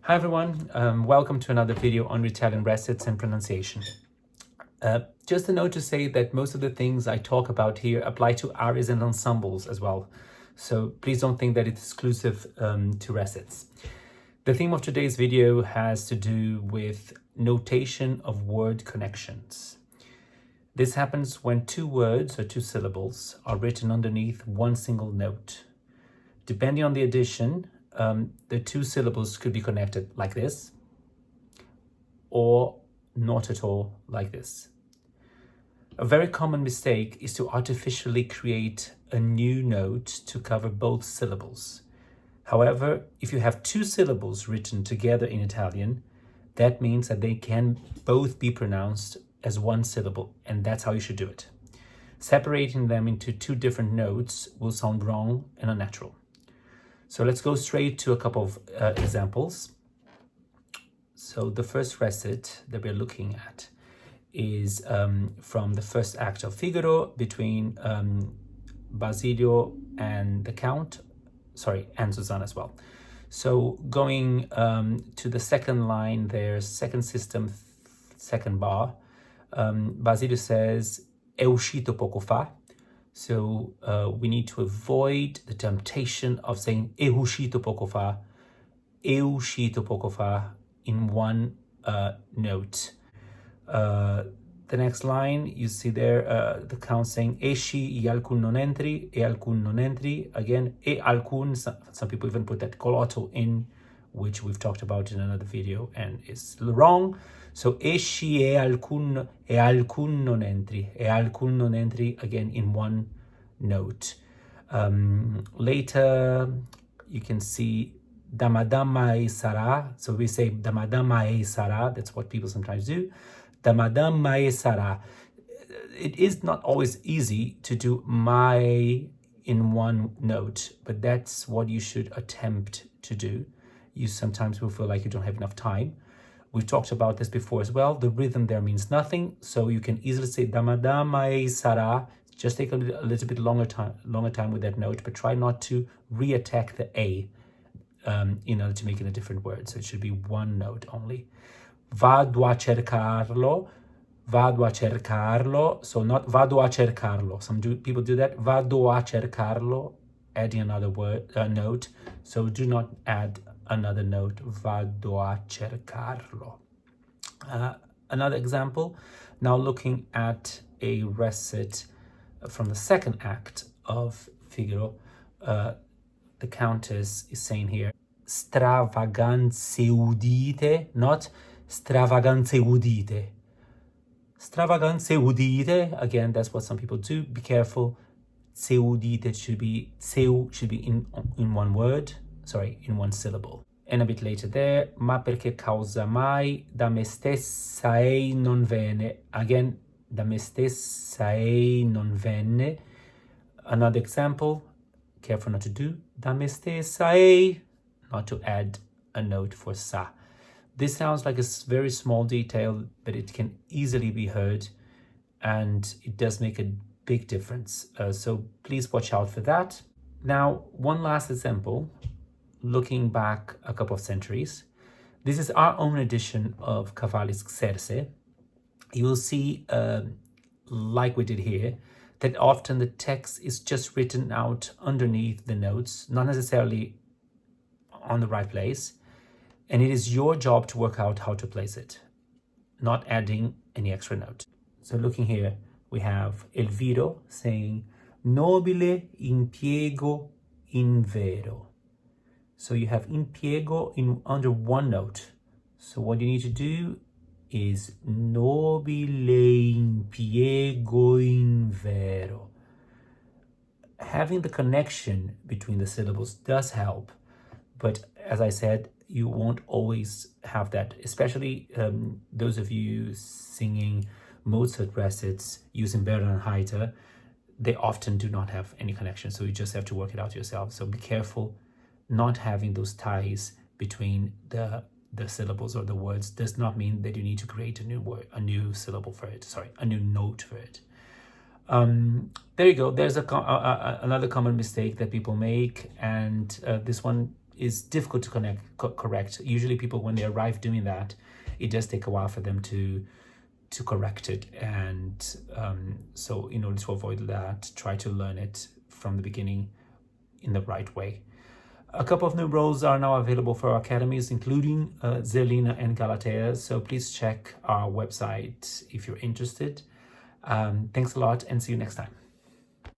Hi everyone, welcome to another video on Italian recits and pronunciation. Just a note to say that most of the things I talk about here apply to arias and ensembles as well. So please don't think that it's exclusive to recits. The theme of today's video has to do with notation of word connections. This happens when two words or two syllables are written underneath one single note. Depending on the addition, the two syllables could be connected like this, or not at all like this. A very common mistake is to artificially create a new note to cover both syllables. However, if you have two syllables written together in Italian, that means that they can both be pronounced as one syllable, and that's how you should do it. Separating them into two different notes will sound wrong and unnatural. So let's go straight to a couple of examples. So the first recit that we're looking at is from the first act of Figaro between Basilio and the Count, and Susanna as well. So going to the second line there, second system, second bar, Basilio says, "È uscito poco fa." So we need to avoid the temptation of saying "è uscito poco fa," "è uscito poco fa" in one note. The next line, you see there the Count saying "esci e alcun non entri," "e alcun non entri." Again, "e alcun," some people even put that colotto in, which we've talked about in another video and is wrong. So esci e alcun non entri, e alcun non entri, again in one note. Later you can see da madama e sarà. So we say da madama e sarà. That's what people sometimes do. Da madama e sarà. It is not always easy to do mai in one note, but that's what you should attempt to do. You sometimes will feel like you don't have enough time. We've talked about this before as well. The rhythm there means nothing, so you can easily say da madama e sarà. Just take a little bit longer time with that note, but try not to re-attack the a in order to make it a different word. So it should be one note only. Vado a cercarlo. Vado a cercarlo. So not vado a cercarlo. Some people do that. Vado a cercarlo, adding another word note. So do not add another note. Vado a cercarlo. Another example. Now looking at a recit from the second act of Figaro, the Countess is saying here, stravaganze udite, not stravaganze udite. Stravaganze udite, again, that's what some people do. Be careful. Se udite should be in one word, in one syllable. And a bit later there, ma perché causa mai da me stessa ei non venne. Again, da me stessa ei non venne. Another example, careful not to do da me stessa ei, not to add a note for sa. This sounds like a very small detail, but it can easily be heard, and it does make a big difference. So please watch out for that. Now, one last example, looking back a couple of centuries. This is our own edition of Cavalli's Xerxes. You will see, like we did here, that often the text is just written out underneath the notes, not necessarily on the right place. And it is your job to work out how to place it, not adding any extra note. So looking here, we have Elviro saying, nobile impiego in vero. So you have impiego under one note. So what you need to do is nobile impiego in vero. Having the connection between the syllables does help, but as I said, you won't always have that, especially those of you singing Mozart recits using Bernhardt. They often do not have any connection, so you just have to work it out yourself. So be careful. Not having those ties between the syllables or the words does not mean that you need to create a new word, a new syllable for it. A new note for it. There you go. There's another common mistake that people make, and this one is difficult to correct. Usually people, when they arrive doing that, it does take a while for them to correct it. And so in order to avoid that, try to learn it from the beginning in the right way. A couple of new roles are now available for our academies, including Zelina and Galatea. So please check our website if you're interested. Thanks a lot, and see you next time.